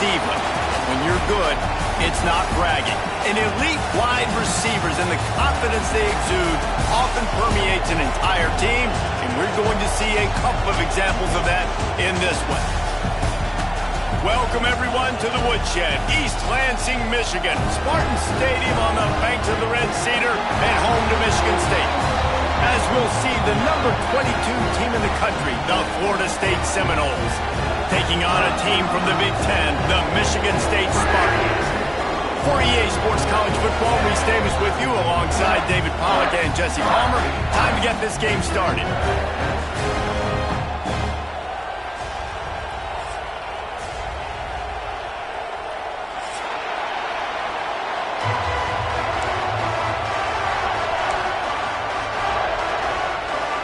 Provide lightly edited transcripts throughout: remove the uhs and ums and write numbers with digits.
diva. When you're good, it's not bragging. And elite wide receivers and the confidence they exude often permeates an entire team, and we're going to see a couple of examples of that in this one. Welcome, everyone, to the Woodshed, East Lansing, Michigan. Spartan Stadium on the banks of the Red Cedar and home to Michigan State. As we'll see, the number 22 team in the country, the Florida State Seminoles, taking on a team from the Big Ten, the Michigan State Spartans. For EA Sports College Football, Reese Davis with you alongside David Pollack and Jesse Palmer. Time to get this game started.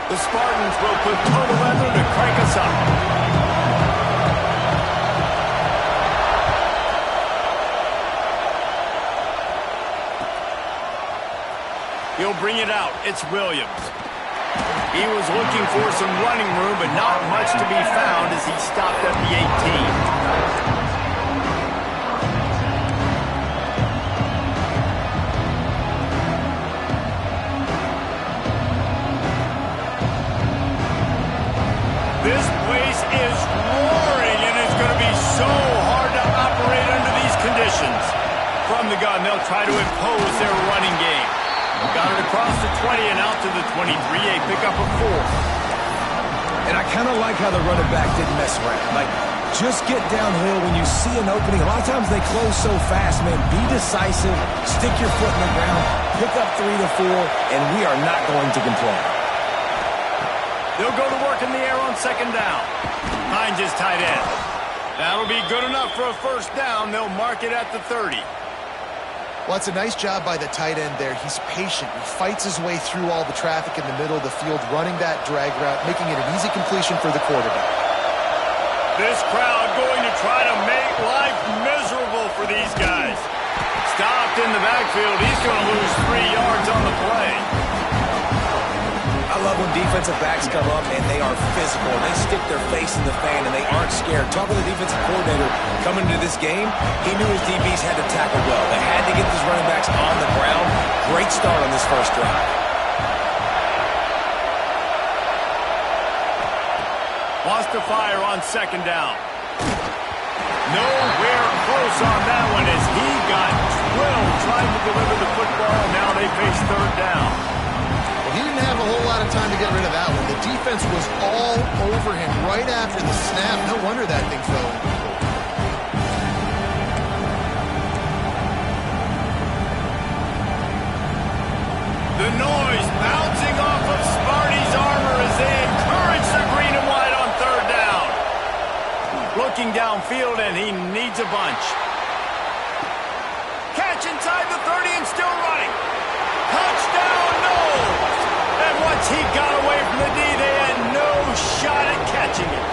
The Spartans will put total leather to crank us up. He'll bring it out. It's Williams. He was looking for some running room, but not much to be found as he stopped at the 18. This place is roaring, and it's going to be so hard to operate under these conditions. From the gun, they'll try to impose their running game. Got it across the 20 and out to the 23, a pickup of 4. And I kind of like how the running back didn't mess around. Like, just get downhill when you see an opening. A lot of times they close so fast, man. Be decisive, stick your foot in the ground, pick up 3 to 4, and we are not going to complain. They'll go to work in the air on second down. Hines is tight end. That'll be good enough for a first down. They'll mark it at the 30. Well, it's a nice job by the tight end there. He's patient. He fights his way through all the traffic in the middle of the field, running that drag route, making it an easy completion for the quarterback. This crowd going to try to make life miserable for these guys. Stopped in the backfield. He's going to lose 3 yards on the play. I love when defensive backs come up and they are physical. They stick their face in the fan and they aren't scared. Talking to the defensive coordinator coming into this game, he knew his DBs had to tackle well. They had to get these running backs on the ground. Great start on this first drive. Wants to fire on second down. Nowhere close on that one as he got drilled trying to deliver the football. Now they face third down. He didn't have a whole lot of time to get rid of that one. The defense was all over him right after the snap. No wonder that thing fell. The noise bouncing off of Sparty's armor as they encourage the green and white on third down. Looking downfield, and he needs a bunch. Catch inside the 30 and still running. Touchdown, no! And once he got away from the D, they had no shot at catching it.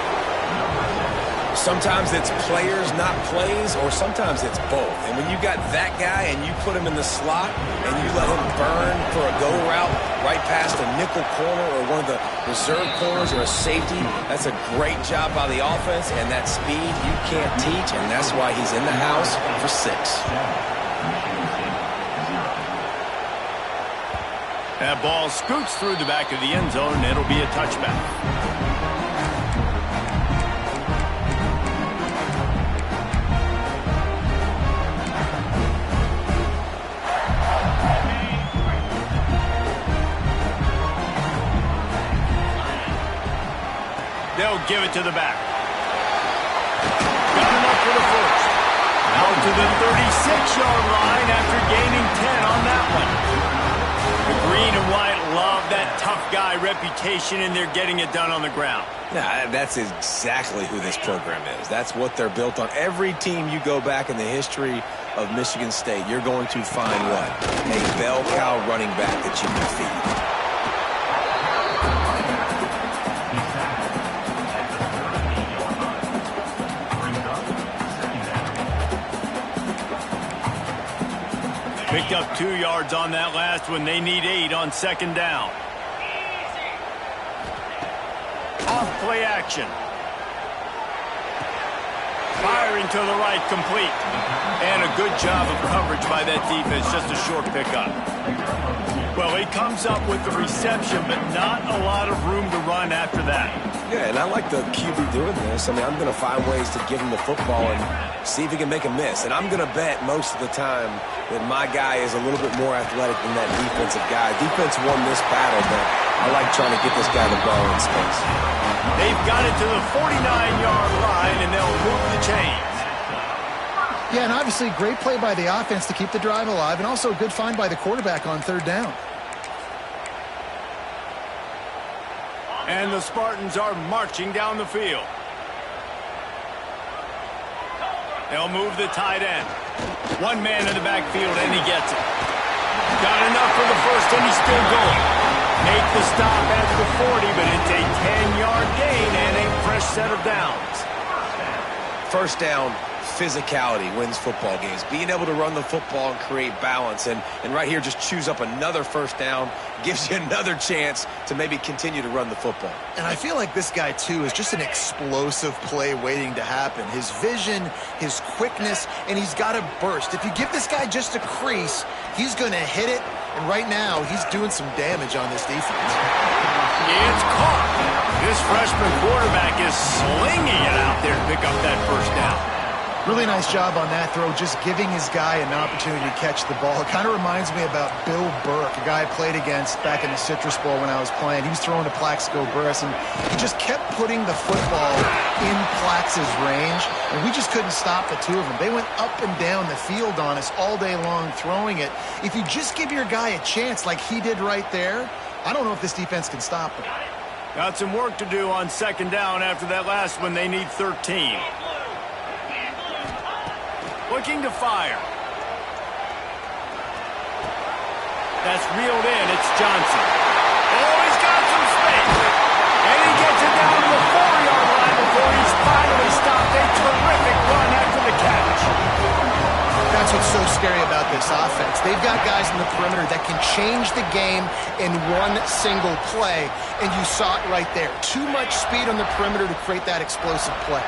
Sometimes it's players, not plays, or sometimes it's both. And when you got that guy and you put him in the slot and you let him burn for a go route right past a nickel corner or one of the reserve corners or a safety, that's a great job by the offense, and that speed you can't teach, and that's why he's in the house for 6. That ball scoots through the back of the end zone, and it'll be a touchback. They'll give it to the back. Got enough for the first. Out to the 36-yard line after gaining 10 on that one. The green and white love that tough guy reputation, and they're getting it done on the ground. Nah, that's exactly who this program is. That's what they're built on. Every team you go back in the history of Michigan State, you're going to find what? A bell cow running back that you can feed. Picked up 2 yards on that last one. They need 8 on second down. Off play action. Fires Firing to the right, complete. And a good job of coverage by that defense, just a short pickup. Well, he comes up with the reception, but not a lot of room to run after that. Yeah, and I like the QB doing this. I mean, I'm going to find ways to give him the football and see if he can make a miss. And I'm going to bet most of the time that my guy is a little bit more athletic than that defensive guy. Defense won this battle, but I like trying to get this guy the ball in space. They've got it to the 49-yard line, and they'll move the chains. Yeah, and obviously great play by the offense to keep the drive alive, and also a good find by the quarterback on third down. And the Spartans are marching down the field. They'll move the tight end. One man in the backfield, and he gets it. Got enough for the first, and he's still going. Make the stop at the 40, but it's a 10-yard gain and a fresh set of downs. First down, physicality wins football games. Being able to run the football and create balance. And right here, just choose up another first down. Gives you another chance to maybe continue to run the football. And I feel like this guy, too, is just an explosive play waiting to happen. His vision, his quickness, and he's got a burst. If you give this guy just a crease, he's going to hit it. And right now, he's doing some damage on this defense. It's caught. This freshman quarterback is slinging it out there to pick up that first down. Really nice job on that throw, just giving his guy an opportunity to catch the ball. It kind of reminds me about Bill Burke, a guy I played against back in the Citrus Bowl when I was playing. He was throwing to Plaxico Burress, and he just kept putting the football in Plax's range, and we just couldn't stop the two of them. They went up and down the field on us all day long throwing it. If you just give your guy a chance like he did right there, I don't know if this defense can stop him. Got some work to do on second down after that last one. They need 13. Looking to fire. That's reeled in. It's Johnson. Oh, he's got some space. And he gets it down to the 4-yard line before he's finally stopped. A terrific run after the catch. That's what's so scary about this offense. They've got guys in the perimeter that can change the game in one single play, and you saw it right there. Too much speed on the perimeter to create that explosive play.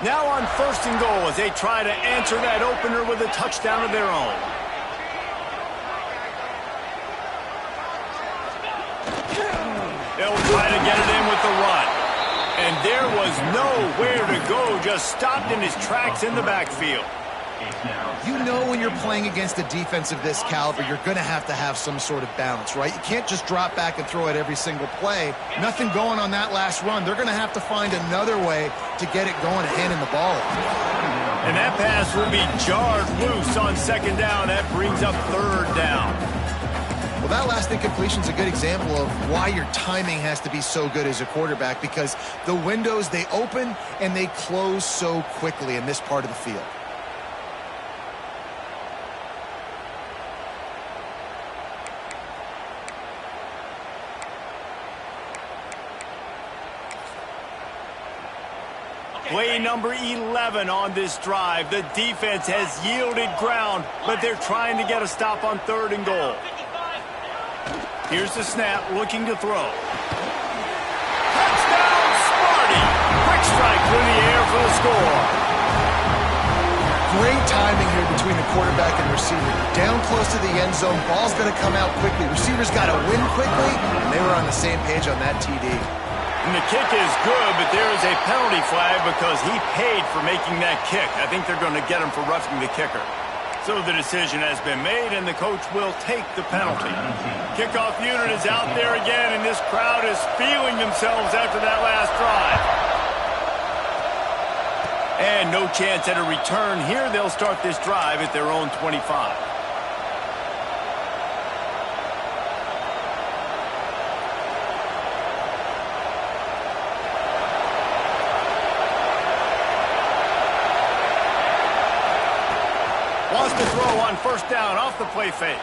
Now on first and goal as they try to answer that opener with a touchdown of their own. They'll try to get it in with the run. And there was nowhere to go, just stopped in his tracks in the backfield. You know when you're playing against a defense of this caliber, you're going to have some sort of balance, right? You can't just drop back and throw it every single play. Nothing going on that last run. They're going to have to find another way to get it going and handing the ball off. And that pass will be jarred loose on second down. That brings up third down. Well, that last incompletion is a good example of why your timing has to be so good as a quarterback, because the windows, they open and they close so quickly in this part of the field. Play number 11 on this drive. The defense has yielded ground, but they're trying to get a stop on third and goal. Here's the snap, looking to throw. Touchdown, Sparty! Quick strike through the air for the score. Great timing here between the quarterback and receiver. Down close to the end zone, ball's going to come out quickly. Receivers got to win quickly, and they were on the same page on that TD. And the kick is good, but there is a penalty flag because he paid for making that kick. I think they're going to get him for roughing the kicker. So the decision has been made, and the coach will take the penalty. Kickoff unit is out there again, and this crowd is feeling themselves after that last drive. And no chance at a return here. They'll start this drive at their own 25. Wants to throw on first down off the play fake.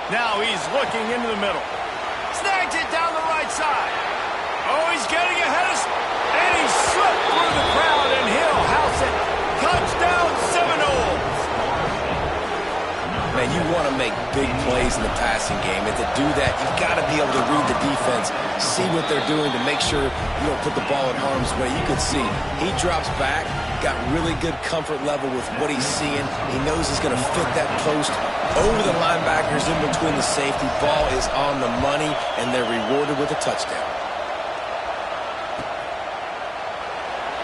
Now he's looking into the middle. Snags it down the right side. Oh, he's getting ahead of... And he slipped through the crowd, and he'll house it. Touchdown, Seminoles. Man, you want to make big plays in the passing game, and to do that, you've got to be able to read the defense, see what they're doing to make sure you don't put the ball in harm's way. You can see he drops back, got really good comfort level with what he's seeing. He knows he's going to fit that post over the linebackers in between the safety. Ball is on the money, and they're rewarded with a touchdown.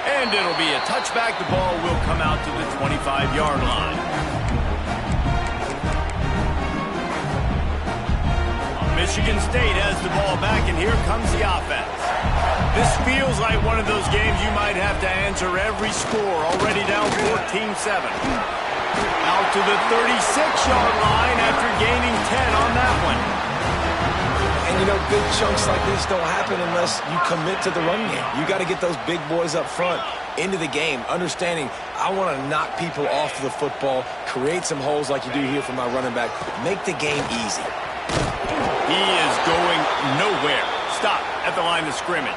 And it'll be a touchback. The ball will come out to the 25-yard line. Michigan State has the ball back, and here comes the offense. This feels like one of those games you might have to answer every score. Already down 14-7. Out to the 36-yard line after gaining 10 on that one. And, you know, big chunks like this don't happen unless you commit to the run game. You got to get those big boys up front into the game, understanding I want to knock people off the football, create some holes like you do here for my running back, make the game easy. He is going nowhere. Stop at the line of scrimmage.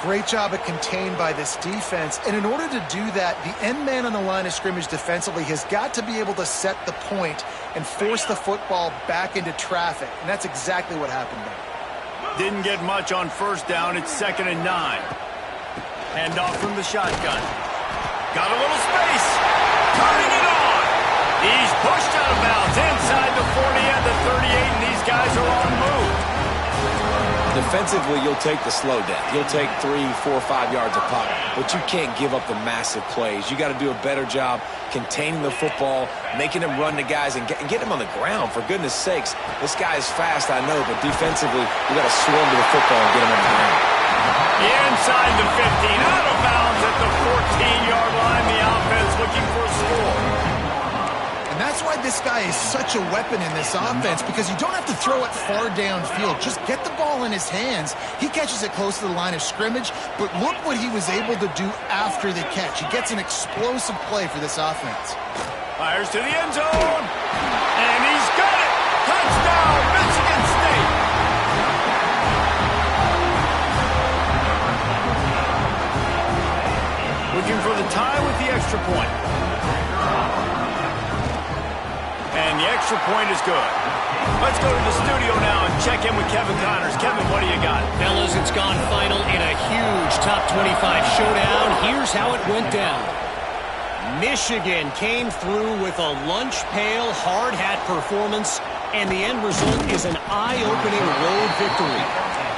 Great job at contained by this defense. And in order to do that, the end man on the line of scrimmage defensively has got to be able to set the point and force the football back into traffic. And that's exactly what happened there. Didn't get much on first down. It's 2nd and 9. Handoff from the shotgun. Got a little space. Turning it on. He's pushed out of bounds inside the 40 and the 38, and these guys are on the move. Defensively, you'll take the slow down. You'll take 3, 4, 5 yards a pop, but you can't give up the massive plays. You got to do a better job containing the football, making them run to guys, and get them on the ground, for goodness sakes. This guy is fast, I know, but defensively, you got to swarm to the football and get him on the ground. Inside the 15, out of bounds at the 14-yard line. The offense looking for a score. That's why this guy is such a weapon in this offense, because you don't have to throw it far downfield. Just get the ball in his hands. He catches it close to the line of scrimmage, but look what he was able to do after the catch. He gets an explosive play for this offense. Fires to the end zone, and he's got it. Touchdown, Michigan State. Looking for the tie with the extra point. And the extra point is good. Let's go to the studio now and check in with Kevin Connors. Kevin, what do you got? Fellas, it's gone final in a huge top 25 showdown. Here's how it went down. Michigan came through with a lunch pail, hard hat performance, and the end result is an eye-opening road victory.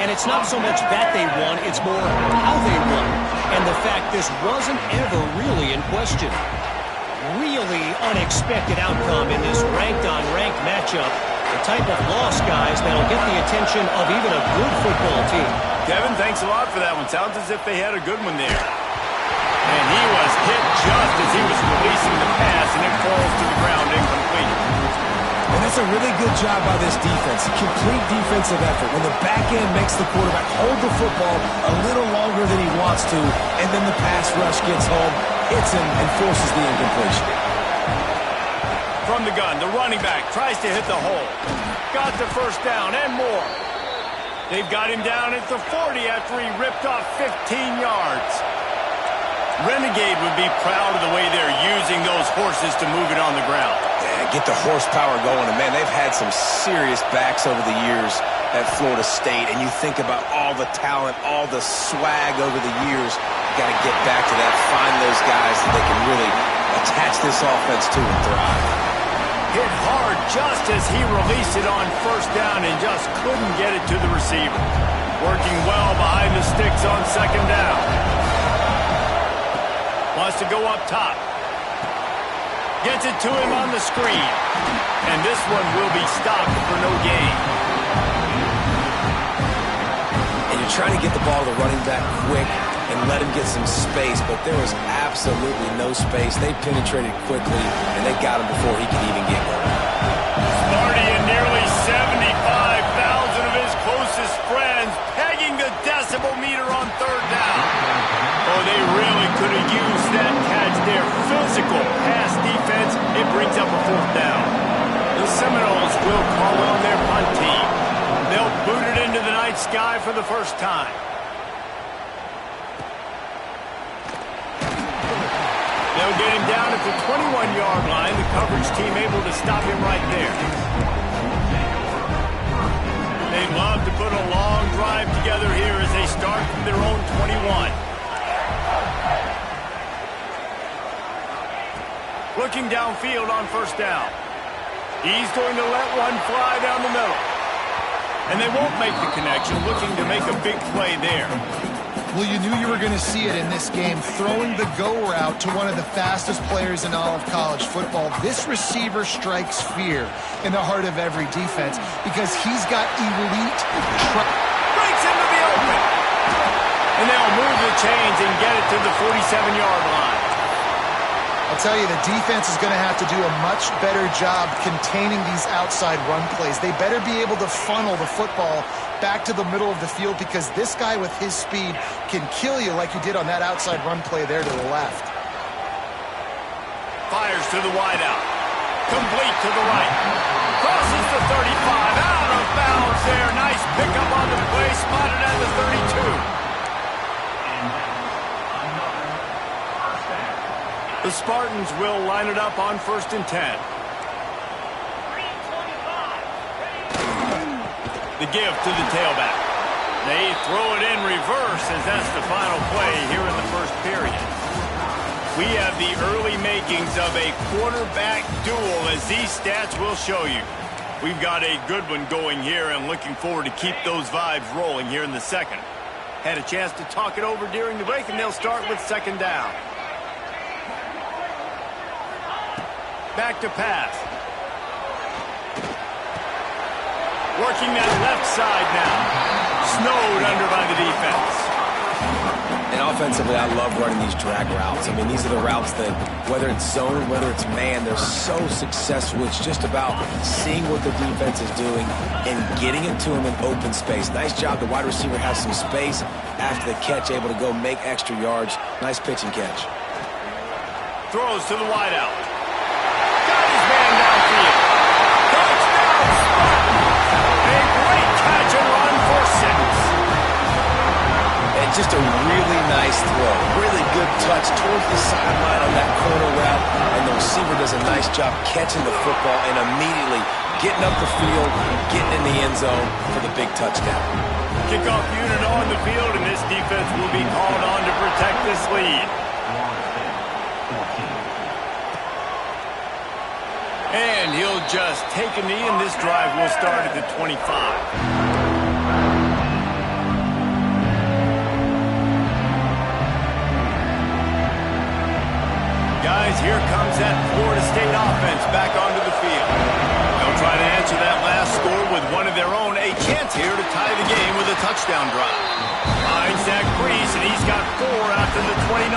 And it's not so much that they won, it's more how they won. And the fact this wasn't ever really in question. Really unexpected outcome in this ranked-on-ranked matchup. The type of loss, guys, that'll get the attention of even a good football team. Kevin, thanks a lot for that one. Sounds as if they had a good one there. And he was hit just as he was releasing the pass, and it falls to the ground incomplete. And that's a really good job by this defense. Complete defensive effort. When the back end makes the quarterback hold the football a little longer than he wants to, and then the pass rush gets home, hits him, and forces the incompletion. From the gun, the running back tries to hit the hole. Got the first down and more. They've got him down at the 40 after he ripped off 15 yards. Renegade would be proud of the way they're using those horses to move it on the ground. Yeah, get the horsepower going. And, man, they've had some serious backs over the years at Florida State. And you think about all the talent, all the swag over the years. You got to get back to that, find those guys that they can really attach this offense to and thrive. Hit hard just as he released it on first down and just couldn't get it to the receiver. Working well behind the sticks on second down. Wants to go up top. Gets it to him on the screen. And this one will be stopped for no gain. And you're trying to get the ball to the running back quick and let him get some space, but there was absolutely no space. They penetrated quickly, and they got him before he could even get going. Sparty and nearly 75,000 of his closest friends pegging the decibel meter on third down. Oh, they really could have used that catch there. Physical pass defense. It brings up a fourth down. The Seminoles will call on their punt team. They'll boot it into the night sky for the first time. They'll get him down at the 21-yard line. The coverage team able to stop him right there. They'd love to put a long drive together here as they start from their own 21. Looking downfield on first down. He's going to let one fly down the middle. And they won't make the connection, looking to make a big play there. Well, you knew you were going to see it in this game, throwing the go route to one of the fastest players in all of college football. This receiver strikes fear in the heart of every defense because he's got elite... Breaks into the open. And they'll move the chains and get it to the 47-yard line. I'll tell you, the defense is going to have to do a much better job containing these outside run plays. They better be able to funnel the football back to the middle of the field because this guy with his speed can kill you like he did on that outside run play there to the left. Fires to the wideout. Complete to the right. Crosses the 35. Out of bounds there. Nice pickup on the play. Spotted at the 32. The Spartans will line it up on 1st and 10. The give to the tailback. They throw it in reverse as that's the final play here in the first period. We have the early makings of a quarterback duel as these stats will show you. We've got a good one going here and looking forward to keep those vibes rolling here in the second. Had a chance to talk it over during the break and they'll start with 2nd down. Back to pass. Working that left side now. Snowed under by the defense. And offensively, I love running these drag routes. I mean, these are the routes that, whether it's zone, whether it's man, they're so successful. It's just about seeing what the defense is doing and getting it to them in open space. Nice job. The wide receiver has some space after the catch, able to go make extra yards. Nice pitch and catch. Throws to the wideout. Got his man downfield. Touchdown Spartans! A great catch and run for 6. And just a really nice throw. Really good touch towards the sideline on that corner route. And the receiver does a nice job catching the football and immediately getting up the field, getting in the end zone for the big touchdown. Kickoff unit on the field, and this defense will be called on to protect this lead. And he'll just take a knee, and this drive will start at the 25. Guys, here comes that Florida State offense back onto the field. They'll try to answer that last score with one of their own. A chance here to tie the game with a touchdown drive. Finds Zach Brees, and he's got 4 after the 29.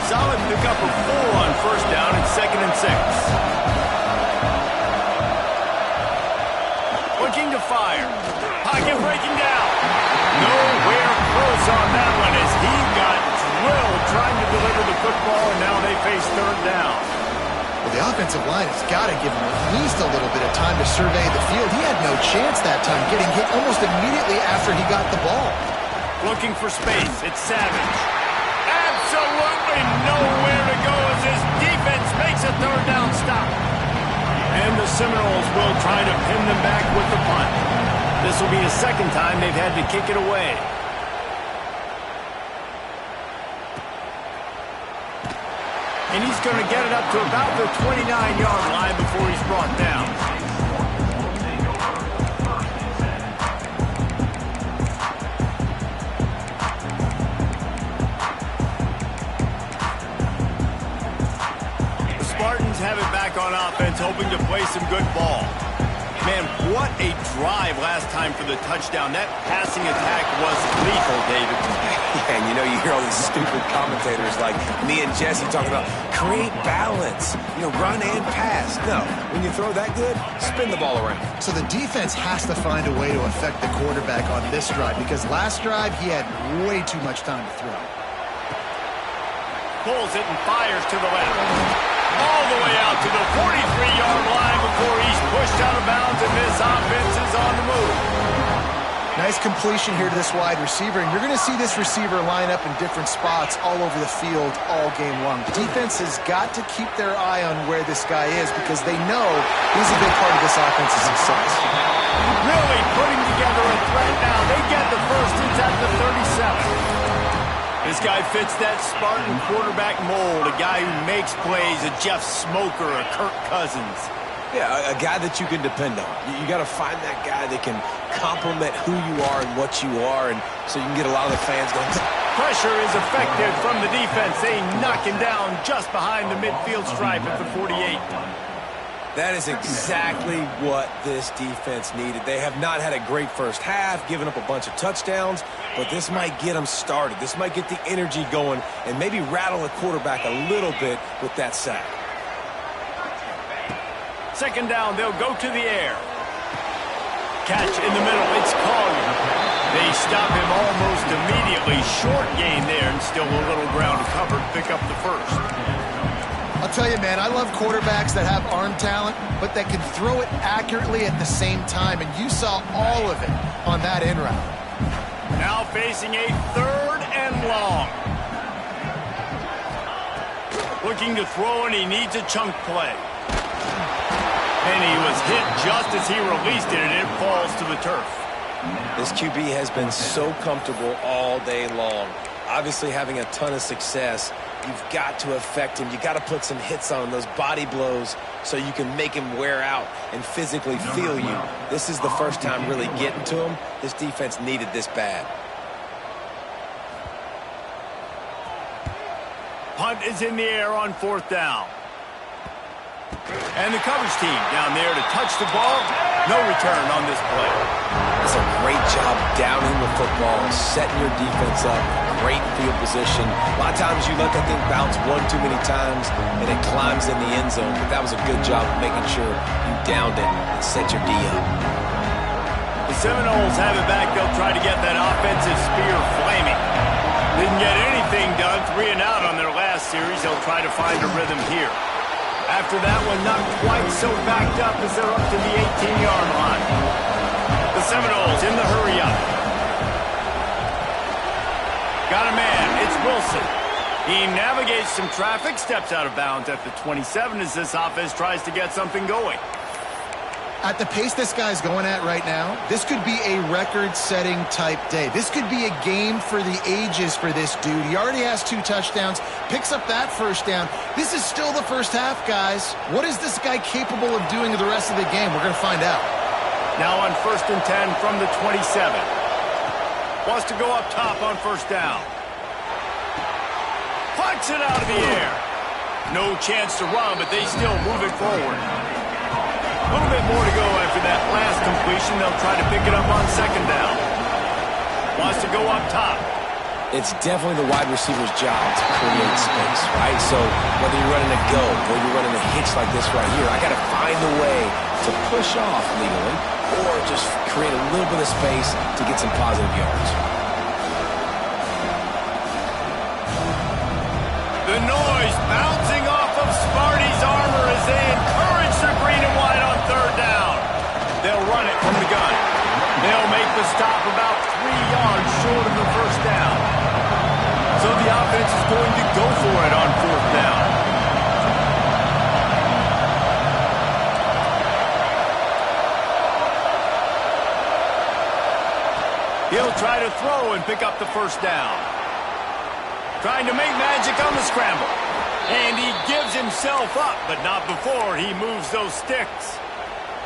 Solid pickup of 4 on first down and 2nd and 6. Looking to fire. Pocket breaking down. Nowhere close on that one as he got drilled trying to deliver the football, and now they face 3rd down. Well, the offensive line has got to give him at least a little bit of time to survey the field. He had no chance that time, getting hit almost immediately after he got the ball. Looking for space. It's Savage. Absolutely nowhere to go as his defense makes a 3rd down stop. And the Seminoles will try to pin them back with the punt. This will be the 2nd time they've had to kick it away. And he's going to get it up to about the 29-yard line before he's brought down. Spartans have it back on offense, hoping to play some good ball. Man, what a drive last time for the touchdown. That passing attack was lethal, David. Yeah, and you know, you hear all these stupid commentators like me and Jesse talking about create balance, run and pass. No, when you throw that good, spin the ball around. So the defense has to find a way to affect the quarterback on this drive because last drive he had way too much time to throw. Pulls it and fires to the left. All the way out to the 43-yard line before he's pushed out of bounds, and this offense is on the move. Nice completion here to this wide receiver, and you're going to see this receiver line up in different spots all over the field all game long. Defense has got to keep their eye on where this guy is because they know he's a big part of this offense's success. Really putting together a threat now. They get the first. It's at the 37. The This guy fits that Spartan quarterback mold, a guy who makes plays, a Jeff Smoker, a Kirk Cousins. Yeah, a guy that you can depend on. You got to find that guy that can complement who you are and what you are, and so you can get a lot of the fans going. Pressure is effective from the defense. They knock him down just behind the midfield stripe at the 48. That is exactly what this defense needed. They have not had a great first half, given up a bunch of touchdowns, but this might get them started. This might get the energy going and maybe rattle the quarterback a little bit with that sack. Second down, they'll go to the air. Catch in the middle, it's Collier. They stop him almost immediately. Short gain there and still a little ground covered. Pick up the first. I'll tell you, man, I love quarterbacks that have arm talent, but that can throw it accurately at the same time, and you saw all of it on that in route. Now facing a third and long. Looking to throw, and he needs a chunk play. And he was hit just as he released it, and it falls to the turf. This QB has been so comfortable all day long. Obviously having a ton of success. You've got to affect him. You've got to put some hits on him, those body blows, so you can make him wear out and physically feel you. This is the first time really getting to him. This defense needed this bad. Punt is in the air on fourth down. And the coverage team down there to touch the ball. No return on this play. It's a great job downing the football, setting your defense up, great field position. A lot of times you let that thing bounce one too many times and it climbs in the end zone, but that was a good job of making sure you downed it and set your D up. The Seminoles have it back. They'll try to get that offensive spear flaming. Didn't get anything done. 3 and out on their last series. They'll try to find a rhythm here. After that one, not quite so backed up as they're up to the 18-yard line. The Seminoles in the hurry-up. Got a man. It's Wilson. He navigates some traffic, steps out of bounds at the 27 as this offense tries to get something going. At the pace this guy's going at right now, this could be a record-setting type day. This could be a game for the ages for this dude. He already has 2 touchdowns, picks up that first down. This is still the first half, guys. What is this guy capable of doing the rest of the game? We're going to find out. Now on 1st and 10 from the 27. Wants to go up top on first down. Plucks it out of the air. No chance to run, but they still move it forward. A little bit more to go after that last completion. They'll try to pick it up on second down. Wants to go up top. It's definitely the wide receiver's job to create space, right? So whether you're running a go or you're running a hitch like this right here, I got to find a way to push off legally or just create a little bit of space to get some positive yards. The noise bouncing off of Sparty's armor as they encourage the green and white on third down. They'll run it from the gun. They'll make the stop about 3 yards short of the first down. So the offense is going to go for it on fourth down. He'll try to throw and pick up the first down. Trying to make magic on the scramble. And he gives himself up, but not before he moves those sticks.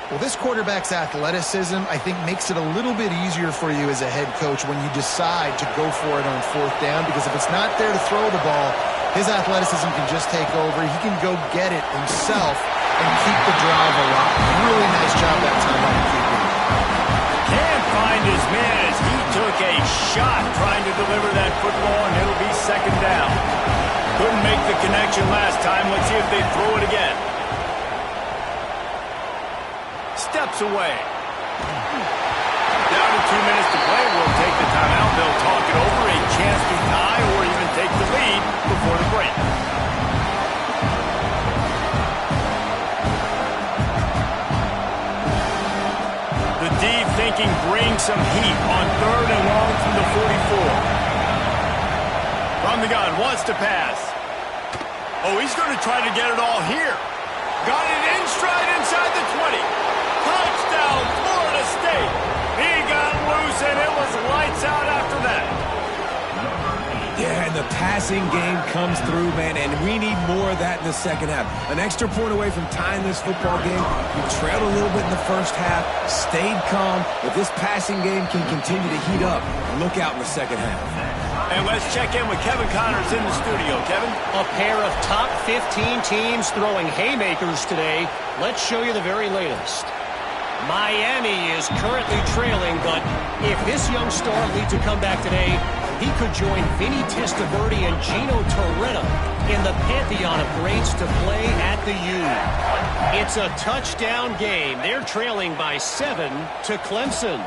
Well, this quarterback's athleticism, I think, makes it a little bit easier for you as a head coach when you decide to go for it on fourth down, because if it's not there to throw the ball, his athleticism can just take over. He can go get it himself and keep the drive alive. Really nice job that time by the QB. Can't find his man as he took a shot trying to deliver that football, and it'll be second down. Couldn't make the connection last time. Let's see if they throw it again. Steps away. Down to 2 minutes to play. We'll take the timeout. They'll talk it over. A chance to tie or even take the lead before the break. The D thinking bring some heat on third and long from the 44. From the gun, wants to pass. Oh, he's going to try to get it all here. Got it in stride inside the 20. Touchdown, Florida State. He got loose, and it was lights out after that. Yeah, and the passing game comes through, man, and we need more of that in the second half. An extra point away from tying this football game. We trailed a little bit in the first half, stayed calm, but this passing game can continue to heat up. Look out in the second half. And let's check in with Kevin Connors in the studio. Kevin? A pair of top 15 teams throwing haymakers today. Let's show you the very latest. Miami is currently trailing, but if this young star leads a comeback today, he could join Vinny Testaverde and Gino Torretta in the pantheon of greats to play at the U. It's a touchdown game. They're trailing by 7 to Clemson.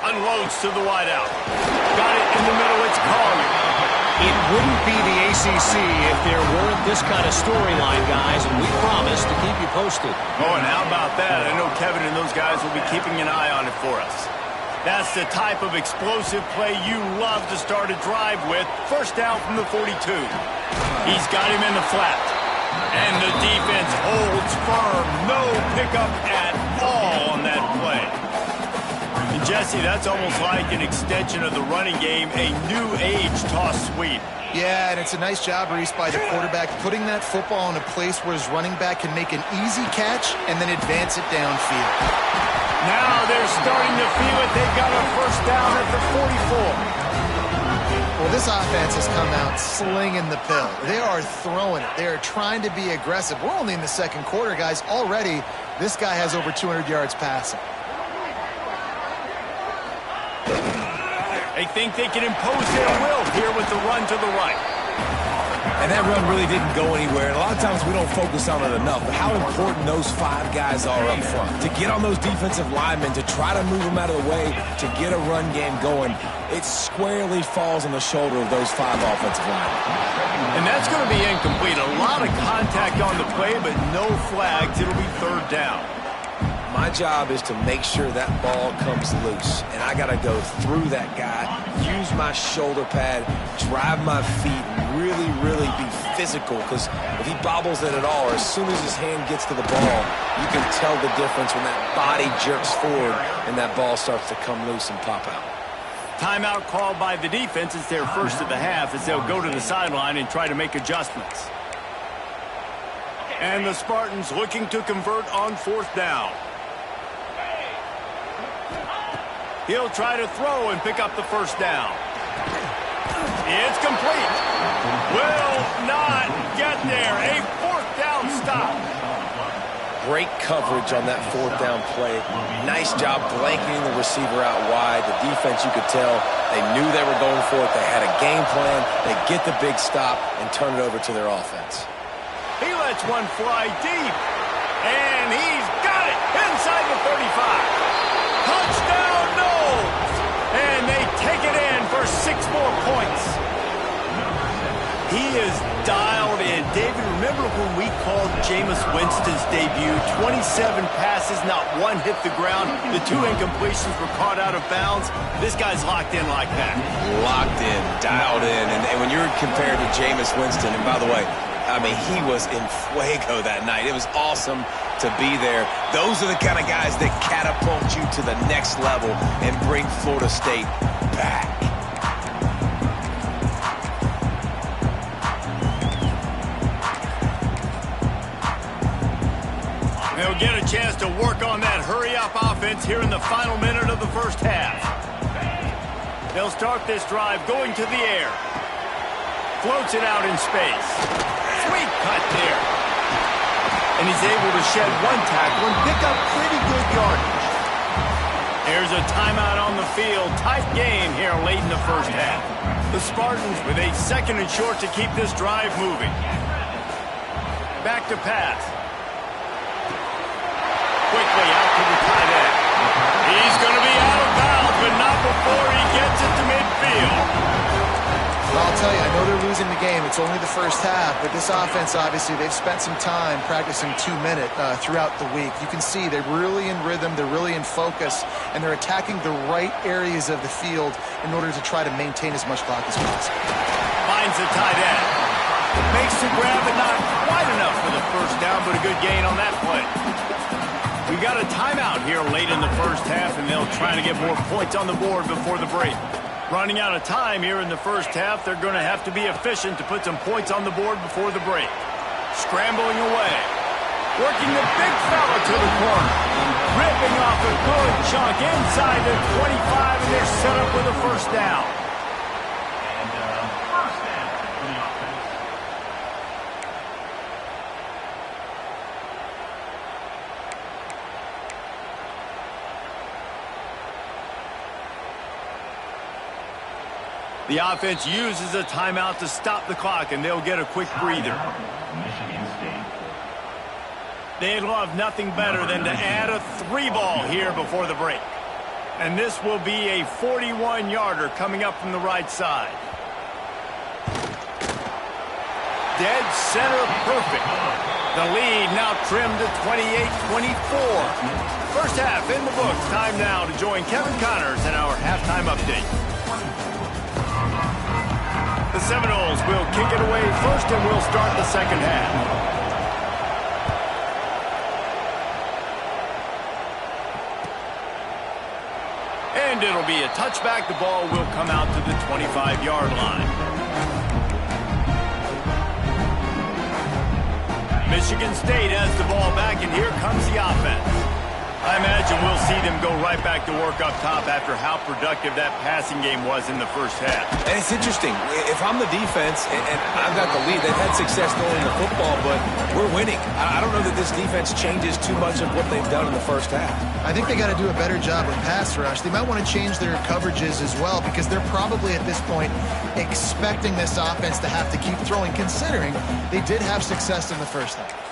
Unloads to the wideout. Got it in the middle. It's Collier. It wouldn't be the ACC if there weren't this kind of storyline, guys, and we promise to keep you posted. Oh, and how about that? I know Kevin and those guys will be keeping an eye on it for us. That's the type of explosive play you love to start a drive with. First down from the 42. He's got him in the flat. And the defense holds firm. No pickup at all on that play. And Jesse, that's almost like an extension of the running game, a new age toss sweep. Yeah, and it's a nice job, Reese, by the quarterback, putting that football in a place where his running back can make an easy catch and then advance it downfield. Now they're starting to feel it. They've got a first down at the 44. Well, this offense has come out slinging the pill. They are throwing it. They are trying to be aggressive. We're only in the second quarter, guys. Already, this guy has over 200 yards passing. They think they can impose their will here with the run to the right. And that run really didn't go anywhere. And a lot of times we don't focus on it enough. But how important those 5 guys are up front. To get on those defensive linemen, to try to move them out of the way, to get a run game going, it squarely falls on the shoulder of those 5 offensive linemen. And that's going to be incomplete. A lot of contact on the play, but no flags. It'll be third down. My job is to make sure that ball comes loose, and I got to go through that guy, use my shoulder pad, drive my feet, and really, really be physical, because if he bobbles it at all, or as soon as his hand gets to the ball, you can tell the difference when that body jerks forward and that ball starts to come loose and pop out. Timeout called by the defense. It's their first of the half as they'll go to the sideline and try to make adjustments. And the Spartans looking to convert on fourth down. He'll try to throw and pick up the first down. It's complete. Will not get there. A fourth down stop. Great coverage on that fourth down play. Nice job blanketing the receiver out wide. The defense, you could tell, they knew they were going for it. They had a game plan. They get the big stop and turn it over to their offense. He lets one fly deep. And he's got it inside the 35. Touchdown, Knowles! And they take it in for 6 more points. He is dialed in. David, remember when we called Jameis Winston's debut? 27 passes, not one hit the ground. The 2 incompletions were caught out of bounds. This guy's locked in like that. Locked in, dialed in. And when you're compared to Jameis Winston, and by the way, I mean, he was in fuego that night. It was awesome to be there. Those are the kind of guys that catapult you to the next level and bring Florida State back. They'll get a chance to work on that hurry-up offense here in the final minute of the first half. They'll start this drive going to the air. Floats it out in space. Sweet cut there. And he's able to shed one tackle and pick up pretty good yardage. There's a timeout on the field. Tight game here late in the first half. The Spartans with a second and short to keep this drive moving. Back to pass. Quickly out to the tight end. He's going to be out of bounds, but not before he gets it to midfield. Well, I'll tell you, I know they're losing the game. It's only the first half, but this offense, obviously, they've spent some time practicing 2-minute throughout the week. You can see they're really in rhythm, they're really in focus, and they're attacking the right areas of the field in order to try to maintain as much clock as possible. Finds the tight end. Makes the grab, but not quite enough for the first down, but a good gain on that play. We got a timeout here late in the first half, and they'll try to get more points on the board before the break. Running out of time here in the first half, they're going to have to be efficient to put some points on the board before the break. Scrambling away. Working the big fella to the corner. Ripping off a good chunk inside the 25, and they're set up with a first down. The offense uses a timeout to stop the clock, and they'll get a quick breather. They'd love nothing better than to add a 3-ball here before the break. And this will be a 41-yarder coming up from the right side. Dead center perfect. The lead now trimmed to 28-24. First half in the books. Time now to join Kevin Connors in our halftime update. The Seminoles will kick it away first, and we'll start the second half. And it'll be a touchback. The ball will come out to the 25-yard line. Michigan State has the ball back, and here comes the offense. I imagine we'll see them go right back to work up top after how productive that passing game was in the first half. And it's interesting. If I'm the defense and I've got the lead, they've had success throwing the football, but we're winning. I don't know that this defense changes too much of what they've done in the first half. I think they got to do a better job with pass rush. They might want to change their coverages as well, because they're probably at this point expecting this offense to have to keep throwing, considering they did have success in the first half.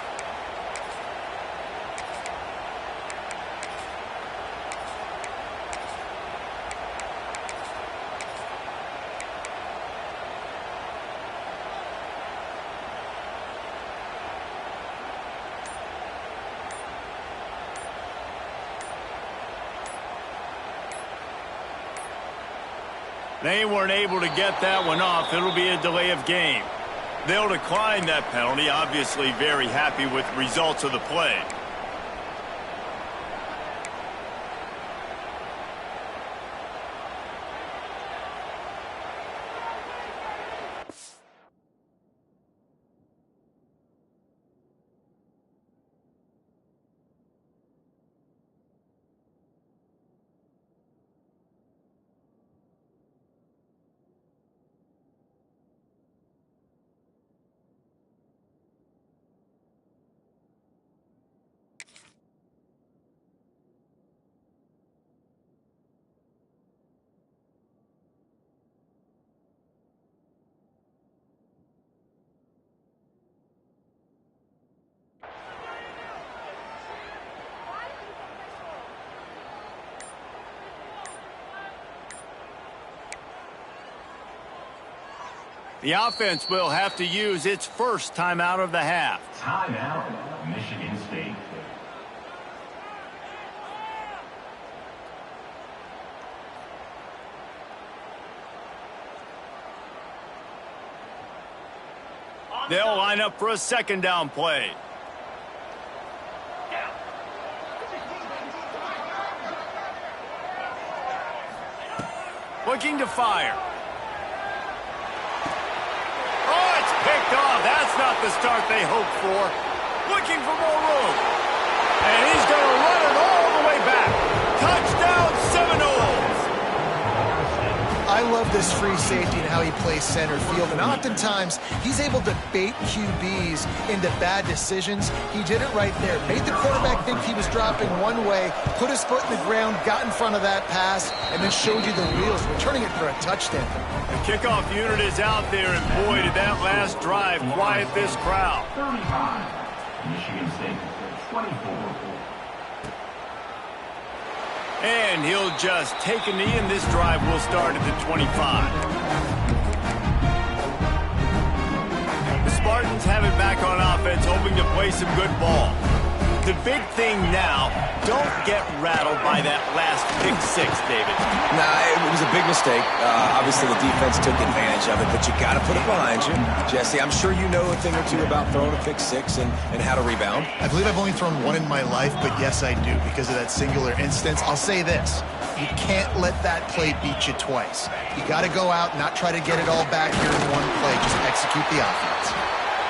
They weren't able to get that one off. It'll be a delay of game. They'll decline that penalty, obviously very happy with the results of the play. The offense will have to use its first timeout of the half. Timeout, Michigan State. They'll line up for a second down play. Looking to fire. Picked off. That's not the start they hoped for. Looking for more room. And he's going to run it all the way back. Touchdown, Seminoles. I love this free safety and how he plays center field. And oftentimes, he's able to bait QBs into bad decisions. He did it right there. Made the quarterback think he was dropping one way, put his foot in the ground, got in front of that pass, and then showed you the wheels, returning it for a touchdown. The kickoff unit is out there, and boy, did that last drive quiet this crowd. 35, Michigan State, 24. And he'll just take a knee, and this drive will start at the 25. The Spartans have it back on offense, hoping to play some good ball. the big thing now, don't get rattled by that last pick six, David. Nah, it was a big mistake. Obviously, the defense took advantage of it, but you got to put it behind you. Jesse, I'm sure you know a thing or two about throwing a pick six and how to rebound. I believe I've only thrown one in my life, but yes, I do, because of that singular instance. I'll say this. You can't let that play beat you twice. You got to go out and not try to get it all back here in one play. Just execute the offense.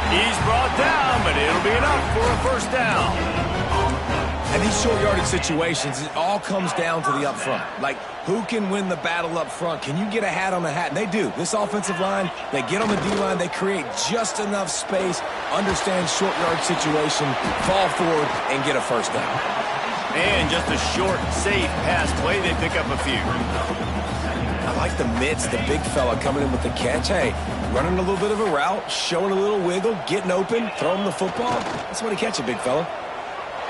He's brought down, but it'll be enough for a first down. And these short yardage situations, it all comes down to the up front. Like, who can win the battle up front? Can you get a hat on a hat? And they do. This offensive line, they get on the D-line, they create just enough space, understand short yard situation, fall forward, and get a first down. And just a short, safe pass play, they pick up a few. I like the mitts, the big fella coming in with the catch. Hey, running a little bit of a route, showing a little wiggle, getting open, throwing the football. That's what he catch it, big fella.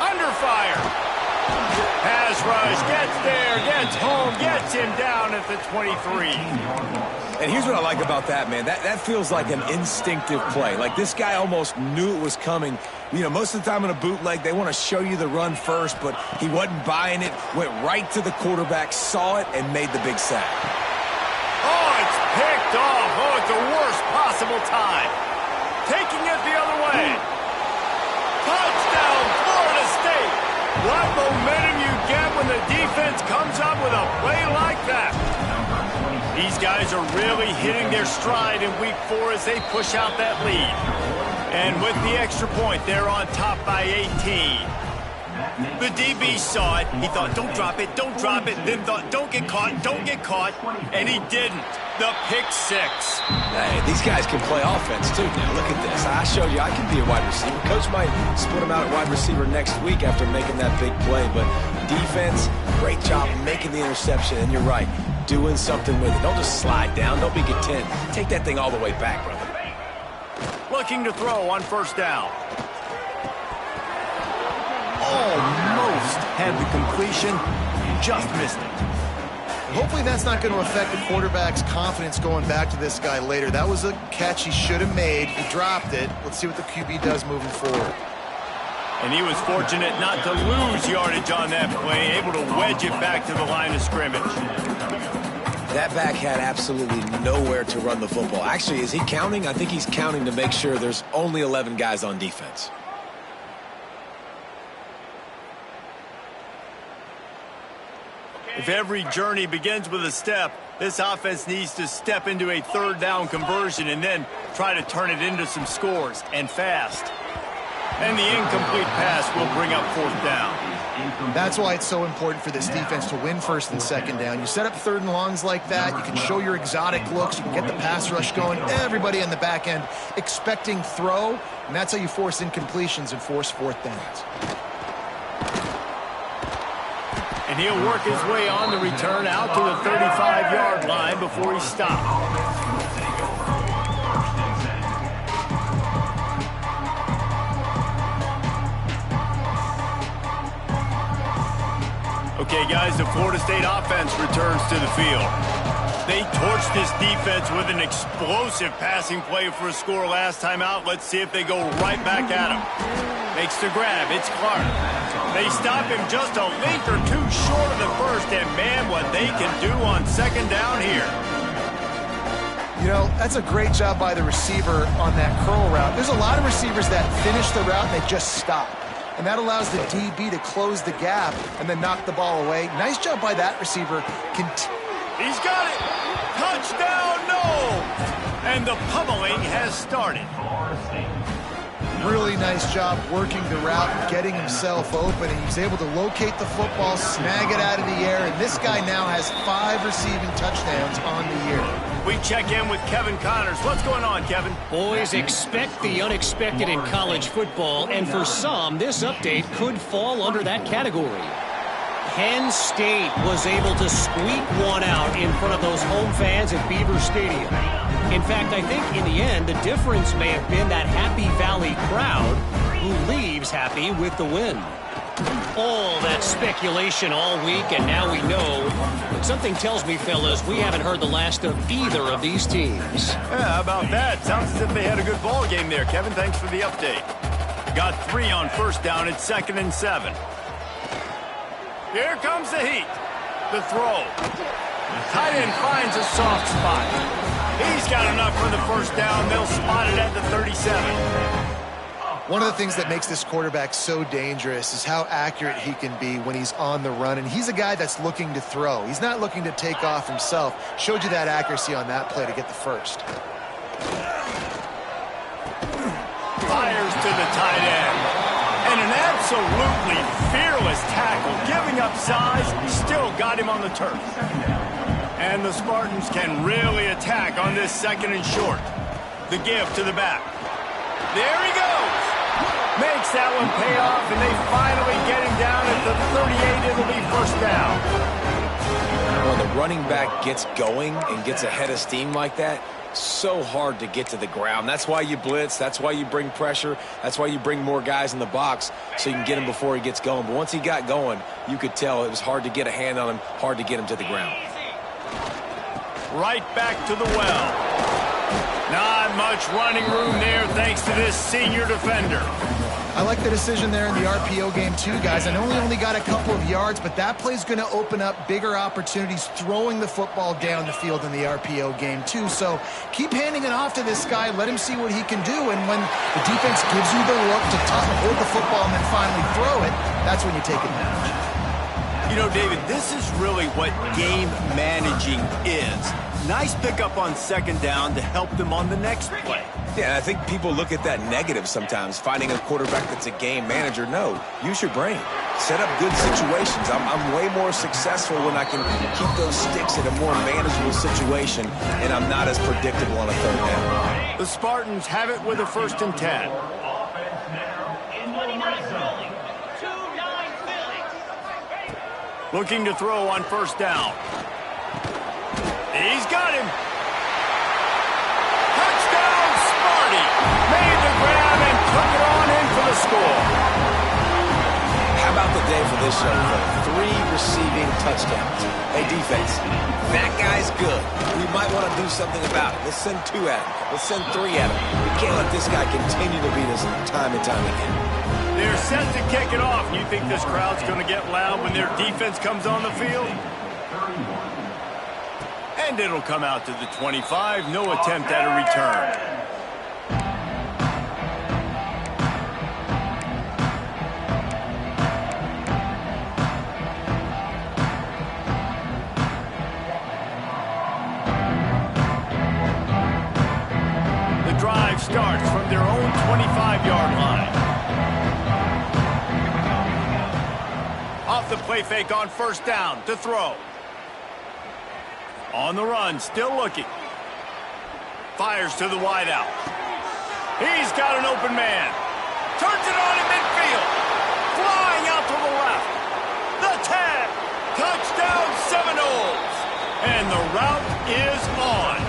Under fire. Pass rush, gets there, gets home, gets him down at the 23. And here's what I like about that, man. That feels like an instinctive play. Like this guy almost knew it was coming. You know, most of the time in a bootleg, they want to show you the run first, but he wasn't buying it, went right to the quarterback, saw it, and made the big sack. Oh, it's picked off. Oh, it's the worst possible time. Taking it the other way. Touchdown, Florida State. What momentum you get when the defense comes up with a play like that. These guys are really hitting their stride in week 4 as they push out that lead. And with the extra point, they're on top by 18. The DB saw it. He thought, don't drop it, then thought, don't get caught, and he didn't. The pick six. Hey, these guys can play offense, too. Now, look at this. I showed you I can be a wide receiver. Coach might split him out at wide receiver next week after making that big play, but defense, great job making the interception, and you're right, doing something with it. Don't just slide down. Don't be content. Take that thing all the way back, brother. Looking to throw on first down. Almost had the completion, just missed it. Hopefully that's not going to affect the quarterback's confidence going back to this guy later. That was a catch he should have made. He dropped it. Let's see what the QB does moving forward. And he was fortunate not to lose yardage on that play, able to wedge it back to the line of scrimmage. That back had absolutely nowhere to run the football. Actually, is he counting? I think he's counting to make sure there's only 11 guys on defense. If every journey begins with a step, this offense needs to step into a third down conversion and then try to turn it into some scores, and fast. And the incomplete pass will bring up fourth down. That's why it's so important for this defense to win first and second down. You set up third and longs like that, you can show your exotic looks, you can get the pass rush going, everybody on the back end expecting throw, and that's how you force incompletions and force fourth downs. And he'll work his way on the return out to the 35-yard line before he stopped. Okay, guys, the Florida State offense returns to the field. They torched this defense with an explosive passing play for a score last time out. Let's see if they go right back at him. Makes the grab. It's Clark. They stop him just a length or two short of the first, and man, what they can do on second down here. You know, that's a great job by the receiver on that curl route. There's a lot of receivers that finish the route and they just stop. And that allows the DB to close the gap and then knock the ball away. Nice job by that receiver. He's got it. Touchdown, no. And the pummeling has started. Really nice job working the route, getting himself open, and he's able to locate the football, snag it out of the air, and this guy now has 5 receiving touchdowns on the year. We check in with Kevin Connors. What's going on, Kevin? Boys, expect the unexpected in college football, and for some, this update could fall under that category. Penn State was able to squeak one out in front of those home fans at Beaver Stadium. In fact, I think in the end, the difference may have been that Happy Valley crowd who leaves happy with the win. All that speculation all week, and now we know. But something tells me, fellas, we haven't heard the last of either of these teams. Yeah, how about that? Sounds as if they had a good ball game there, Kevin. Thanks for the update. Got 3 on first down at 2nd and 7. Here comes the heat. The throw. Tight end finds a soft spot. He's got enough for the first down. They'll spot it at the 37. One of the things that makes this quarterback so dangerous is how accurate he can be when he's on the run. And he's a guy that's looking to throw. He's not looking to take off himself. Showed you that accuracy on that play to get the first. Fires to the tight end. And an absolutely fearless tackle. Giving up size, still got him on the turf. And the Spartans can really attack on this 2nd and short. The give to the back. There he goes. Makes that one pay off, and they finally get him down at the 38. It'll be first down. When the running back gets going and gets ahead of steam like that, so hard to get to the ground. That's why you blitz. That's why you bring pressure. That's why you bring more guys in the box so you can get him before he gets going. But once he got going, you could tell it was hard to get a hand on him, hard to get him to the ground. Right back to the well. Not much running room there thanks to this senior defender. I like the decision there in the RPO game too, guys. I know he only got a couple of yards, but that play's going to open up bigger opportunities throwing the football down the field in the RPO game too. So keep handing it off to this guy. Let him see what he can do. And when the defense gives you the look to hold the football and then finally throw it, that's when you take advantage. You know, David, this is really what game managing is. Nice pickup on 2nd down to help them on the next play. Yeah, and I think people look at that negative sometimes, finding a quarterback that's a game manager. No, use your brain. Set up good situations. I'm way more successful when I can keep those sticks in a more manageable situation, and I'm not as predictable on a 3rd down. The Spartans have it with a 1st and 10. Looking to throw on 1st down. He's got him. Touchdown, Sparty. Made the grab and took it on in for the score. How about the day for this young fella? 3 receiving touchdowns. Hey, defense, that guy's good. We might want to do something about it. Let's send 2 at him. Let's send 3 at him. We can't let this guy continue to beat us time and time again. They're set to kick it off. You think this crowd's going to get loud when their defense comes on the field? And it'll come out to the 25. No attempt at a return. The drive starts from their own 25-yard line. Off the play fake on 1st down to throw. On the run, still looking. Fires to the wideout. He's got an open man. Turns it on in midfield. Flying out to the left. The tag. Touchdown Seminoles. And the route is on.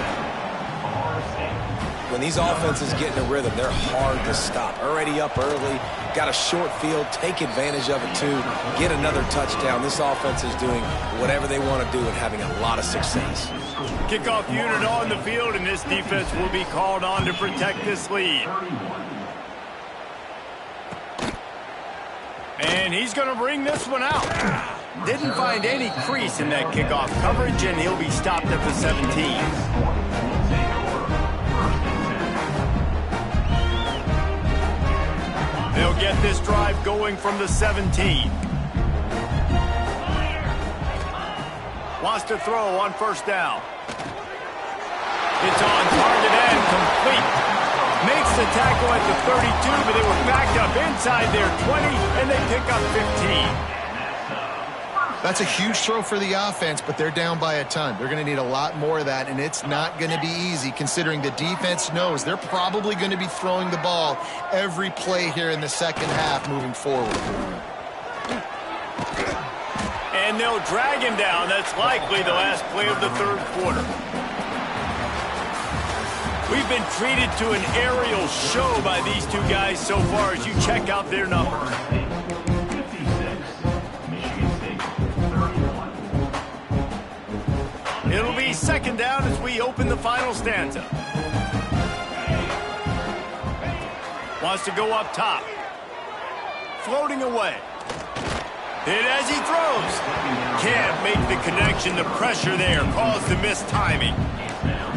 When these offenses get in a rhythm, they're hard to stop. Already up early, got a short field, take advantage of it too, get another touchdown. This offense is doing whatever they want to do and having a lot of success. Kickoff unit on the field, and this defense will be called on to protect this lead. And he's going to bring this one out. Didn't find any crease in that kickoff coverage, and he'll be stopped at the 17. They'll get this drive going from the 17. Wants to throw on 1st down. It's on target and complete. Makes the tackle at the 32, but they were backed up inside their 20, and they pick up 15. That's a huge throw for the offense, but they're down by a ton. They're going to need a lot more of that, and it's not going to be easy considering the defense knows they're probably going to be throwing the ball every play here in the 2nd half moving forward. And they'll drag him down. That's likely the last play of the 3rd quarter. We've been treated to an aerial show by these 2 guys so far as you check out their numbers. It'll be 2nd down as we open the final stanza. Wants to go up top. floating away. Hit as he throws. Can't make the connection. The pressure there caused the missed timing.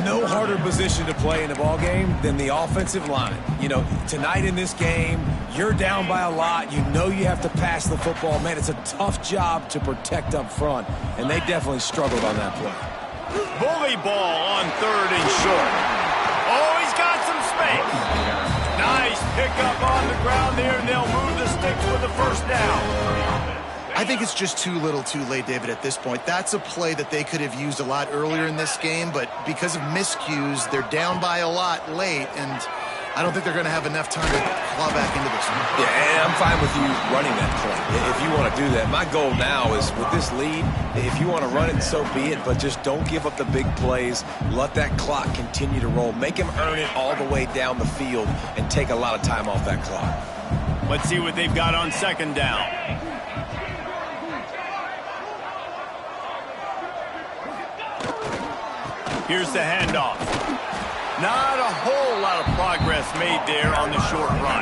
No harder position to play in a ball game than the offensive line. You know, tonight in this game, you're down by a lot. You know you have to pass the football. Man, it's a tough job to protect up front, and they definitely struggled on that play. Bully ball on 3rd and short. Oh, he's got some space. Nice pickup on the ground there, and they'll move the sticks for the first down. I think it's just too little too late, David, at this point. That's a play that they could have used a lot earlier in this game, but because of miscues, they're down by a lot late, and I don't think they're going to have enough time to claw back into this one. Yeah, and I'm fine with you running that play if you want to do that. My goal now is with this lead, if you want to run it, so be it, but just don't give up the big plays. Let that clock continue to roll. Make him earn it all the way down the field and take a lot of time off that clock. Let's see what they've got on 2nd down. Here's the handoff. Not a whole lot of progress made there on the short run.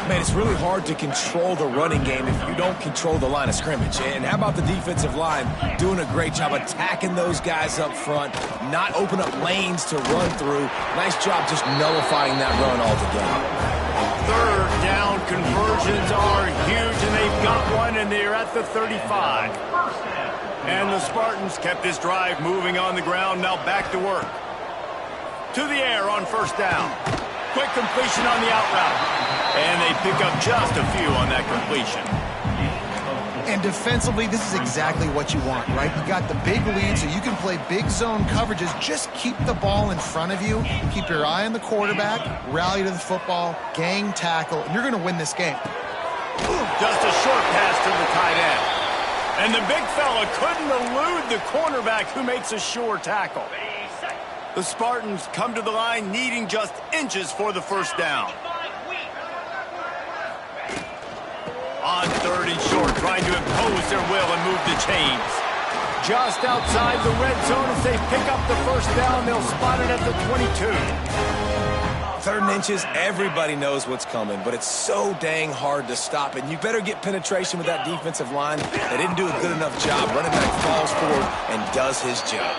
Man, it's really hard to control the running game if you don't control the line of scrimmage. And how about the defensive line doing a great job attacking those guys up front, not open up lanes to run through. Nice job just nullifying that run altogether. 3rd down conversions are huge, and they've got one, and they're at the 35. And the Spartans kept this drive moving on the ground. Now back to work. To the air on 1st down. Quick completion on the out route. And they pick up just a few on that completion. And defensively, this is exactly what you want, right? You got the big lead, so you can play big zone coverages. Just keep the ball in front of you. Keep your eye on the quarterback. Rally to the football. Gang tackle. And you're going to win this game. Just a short pass to the tight end. And the big fella couldn't elude the cornerback who makes a sure tackle. The Spartans come to the line needing just inches for the 1st down. On 3rd and short, trying to impose their will and move the chains. Just outside the red zone as they pick up the 1st down, they'll spot it at the 22. 3rd and inches, everybody knows what's coming, but it's so dang hard to stop it. You better get penetration with that defensive line. They didn't do a good enough job. Running back falls forward and does his job.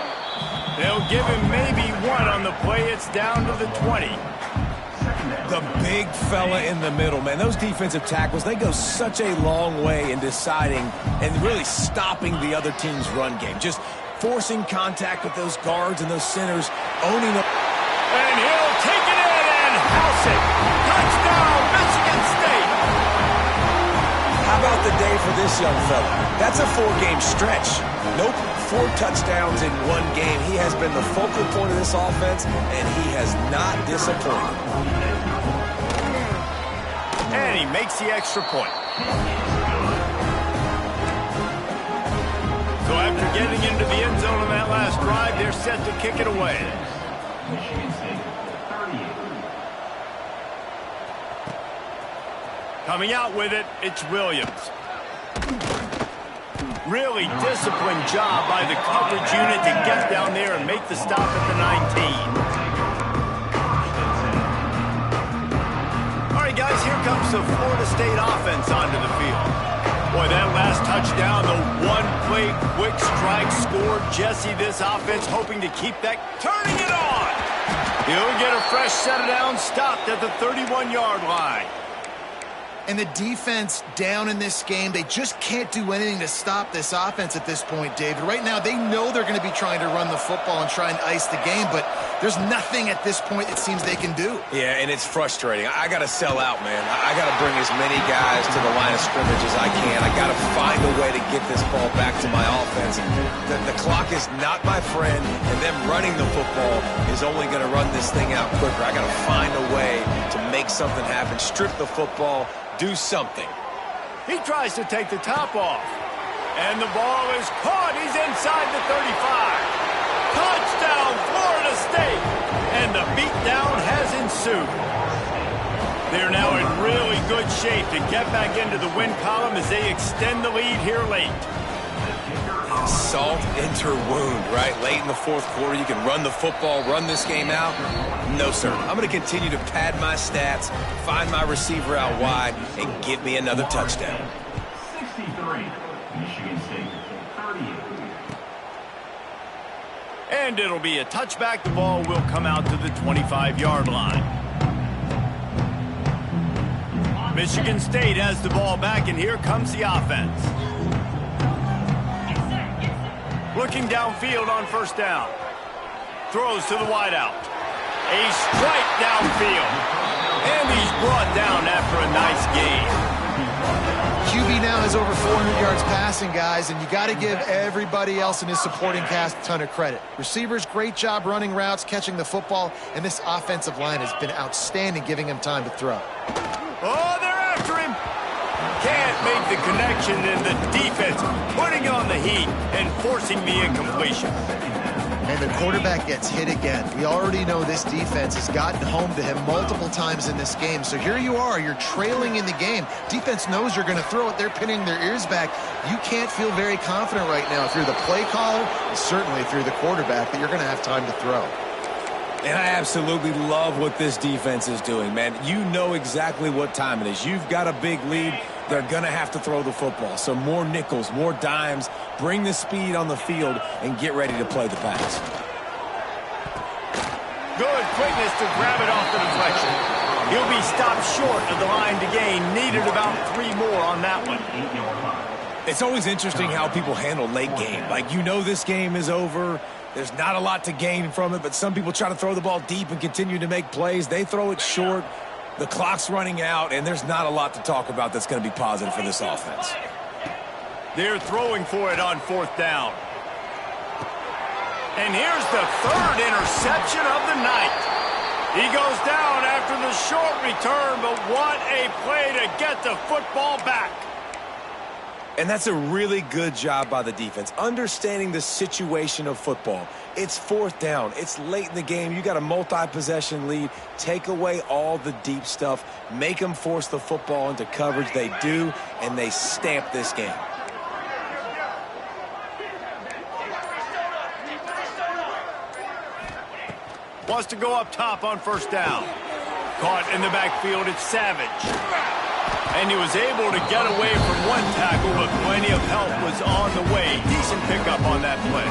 They'll give him maybe one on the play. It's down to the 20. The big fella in the middle, man. Those defensive tackles, they go such a long way in deciding and really stopping the other team's run game. Just forcing contact with those guards and those centers, owning them. And he'll take it in and house it. Touchdown, Michigan State. How about the day for this young fella? That's a 4-game stretch. Nope, 4 touchdowns in 1 game. He has been the focal point of this offense, and he has not disappointed. And he makes the extra point. So after getting into the end zone on that last drive, they're set to kick it away. Michigan State, 38. Coming out with it, it's Williams. Really disciplined job by the coverage unit to get down there and make the stop at the 19. All right, guys, here comes the Florida State offense onto the field. Boy, that last touchdown, the one-play quick strike scored Jesse. This offense hoping to keep that, turning it on. He'll get a fresh set of downs, stopped at the 31-yard line. And the defense down in this game, they just can't do anything to stop this offense at this point, David. Right now, they know they're going to be trying to run the football and try and ice the game, but there's nothing at this point it seems they can do. Yeah, and it's frustrating. I got to sell out, man. I got to bring as many guys to the line of scrimmage as I can. I got to find a way to get this ball back to my offense. The clock is not my friend, and them running the football is only going to run this thing out quicker. I got to find a way to make something happen, strip the football, do something. He tries to take the top off. And the ball is caught. He's inside the 35. Touchdown, Florida State. And the beatdown has ensued. They're now in really good shape to get back into the win column as they extend the lead here late. Salt into wound, right? Late in the fourth quarter, you can run the football, run this game out. No, sir. I'm going to continue to pad my stats, find my receiver out wide, and give me another touchdown. 63, Michigan State, 38. And it'll be a touchback. The ball will come out to the 25-yard line. Michigan State has the ball back, and here comes the offense. Looking downfield on first down. Throws to the wideout. A strike downfield. And he's brought down after a nice gain. QB now has over 400 yards passing, guys, and you got to give everybody else in his supporting cast a ton of credit. Receivers, great job running routes, catching the football, and this offensive line has been outstanding, giving him time to throw. Oh, they're after him. Can't make the connection, and the defense putting on the heat and forcing the incompletion. And the quarterback gets hit again. We already know this defense has gotten home to him multiple times in this game. So here you are, you're trailing in the game. Defense knows you're going to throw it. They're pinning their ears back. You can't feel very confident right now if you're the play caller, and certainly if you're the quarterback, that you're going to have time to throw. And I absolutely love what this defense is doing, man. You know exactly what time it is. You've got a big lead. They're going to have to throw the football. So more nickels, more dimes, bring the speed on the field, and get ready to play the pass. Good quickness to grab it off the deflection. He'll be stopped short of the line to gain. Needed about 3 more on that one. It's always interesting how people handle late game. Like, you know this game is over. There's not a lot to gain from it, but some people try to throw the ball deep and continue to make plays. They throw it short. The clock's running out, and there's not a lot to talk about that's going to be positive for this offense. They're throwing for it on fourth down. And here's the third interception of the night. He goes down after the short return, but what a play to get the football back. And that's a really good job by the defense, understanding the situation of football. It's fourth down. It's late in the game. You got a multi-possession lead. Take away all the deep stuff. Make them force the football into coverage. They do, and they stamp this game. Wants to go up top on first down. Caught in the backfield, it's Savage. And he was able to get away from one tackle, but plenty of help was on the way. Decent pickup on that play.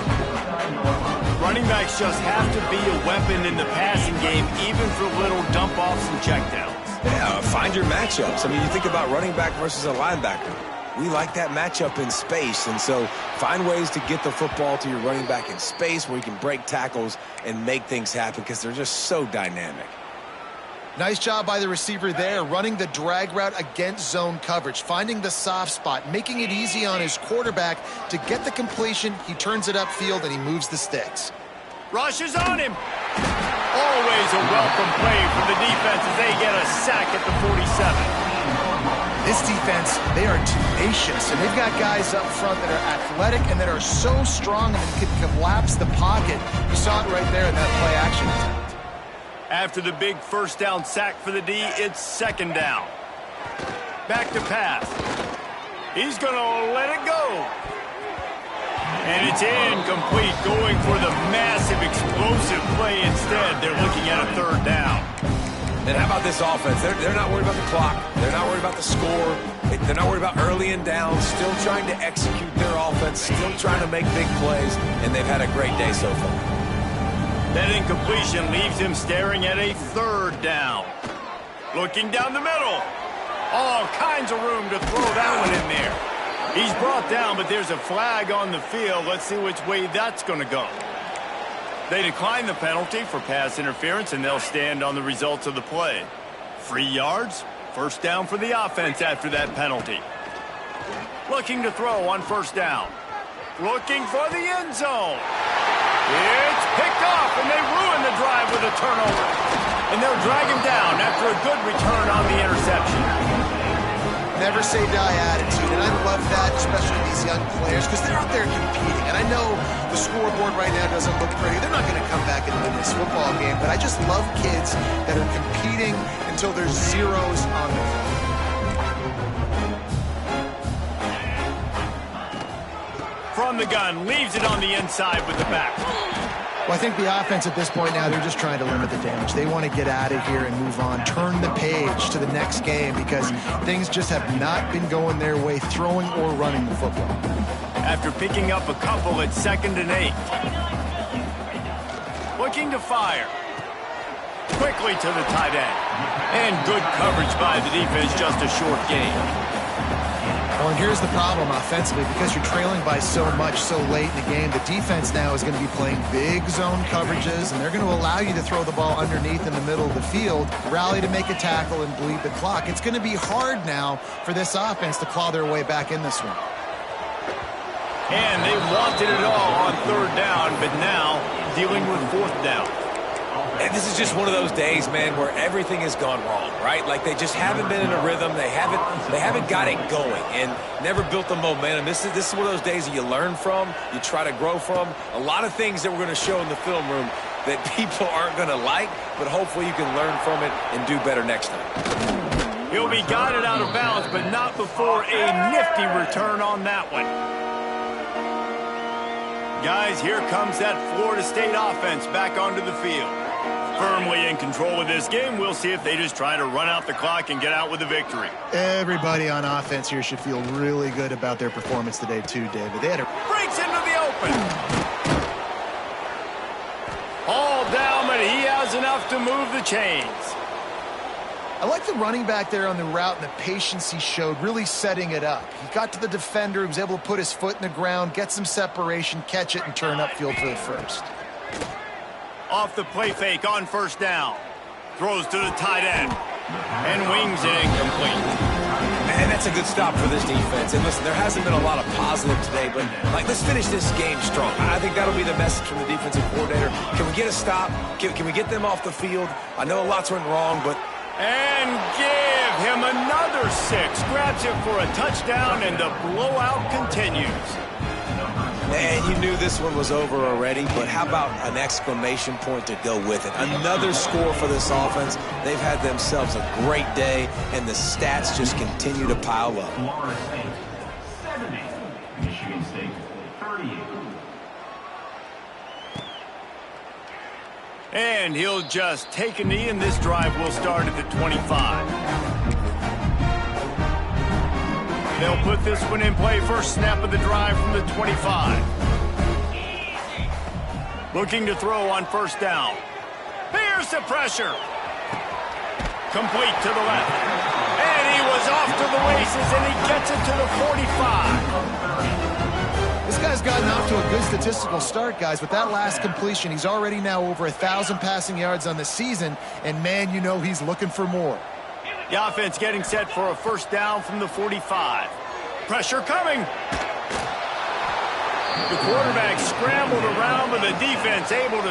Running backs just have to be a weapon in the passing game, even for little dump-offs and checkdowns. Yeah, find your matchups. I mean, you think about running back versus a linebacker. We like that matchup in space, and so find ways to get the football to your running back in space where you can break tackles and make things happen because they're just so dynamic. Nice job by the receiver there, running the drag route against zone coverage, finding the soft spot, making it easy on his quarterback to get the completion. He turns it upfield, and he moves the sticks. Rushes on him. Always a welcome play from the defense as they get a sack at the 47. This defense, they are tenacious, and they've got guys up front that are athletic and that are so strong and can collapse the pocket. You saw it right there in that play action attempt. After the big first down sack for the D, it's second down. Back to pass. He's going to let it go. And it's incomplete, going for the massive explosive play instead. They're looking at a third down. And how about this offense? They're not worried about the clock. They're not worried about the score. They're not worried about early and down. Still trying to execute their offense. Still trying to make big plays. And they've had a great day so far. That incompletion leaves him staring at a third down. Looking down the middle. All kinds of room to throw that one in there. He's brought down, but there's a flag on the field. Let's see which way that's going to go. They decline the penalty for pass interference, and they'll stand on the results of the play. 3 yards, first down for the offense after that penalty. Looking to throw on first down. Looking for the end zone. It's picked off, and they ruin the drive with a turnover. And they'll drag him down after a good return on the interception. Never say die attitude, and I love that, especially these young players, because they're out there competing. And I know the scoreboard right now doesn't look pretty. They're not going to come back and win this football game, but I just love kids that are competing until there's zeros on the field. From from the gun, leaves it on the inside with the back. Well, I think the offense at this point now, they're just trying to limit the damage. They want to get out of here and move on, turn the page to the next game because things just have not been going their way, throwing or running the football. After picking up a couple at 2nd and 8. Looking to fire. Quickly to the tight end. And good coverage by the defense, just a short gain. Well, and here's the problem offensively. Because you're trailing by so much so late in the game, the defense now is going to be playing big zone coverages, and they're going to allow you to throw the ball underneath in the middle of the field, rally to make a tackle, and bleed the clock. It's going to be hard now for this offense to claw their way back in this one. And they wanted it all on 3rd down, but now dealing with 4th down. And this is just one of those days, man, where everything has gone wrong, right? Like they just haven't been in a rhythm. They haven't got it going and never built the momentum. This is one of those days that you learn from, you try to grow from. A lot of things that we're going to show in the film room that people aren't going to like, but hopefully you can learn from it and do better next time. He'll be guided out of bounds, but not before a nifty return on that one. Guys, here comes that Florida State offense back onto the field. Firmly in control of this game. We'll see if they just try to run out the clock and get out with a victory. Everybody on offense here should feel really good about their performance today too, David. They had a... Breaks into the open. All down, but he has enough to move the chains. I like the running back there on the route and the patience he showed, really setting it up. He got to the defender, he was able to put his foot in the ground, get some separation, catch it, and turn upfield for the first. Off the play fake on 1st down. Throws to the tight end. And wings it incomplete. And that's a good stop for this defense. And listen, there hasn't been a lot of positive today, but let's finish this game strong. I think that'll be the message from the defensive coordinator. Can we get a stop? Can we get them off the field? I know lots went wrong, but... And give him another 6. Grabs it for a touchdown, and the blowout continues. And you knew this one was over already, but how about an exclamation point to go with it? Another score for this offense. They've had themselves a great day, and the stats just continue to pile up. Florida State 70. Michigan State 38. And he'll just take a knee, and this drive will start at the 25. They'll put this one in play. First snap of the drive from the 25. Looking to throw on 1st down. Here's the pressure. Complete to the left. And he was off to the races, and he gets it to the 45. This guy's gotten off to a good statistical start, guys. With that last completion, he's already now over 1,000 passing yards on the season, and man, you know he's looking for more. The offense getting set for a 1st down from the 45. Pressure coming. The quarterback scrambled around, but the defense able to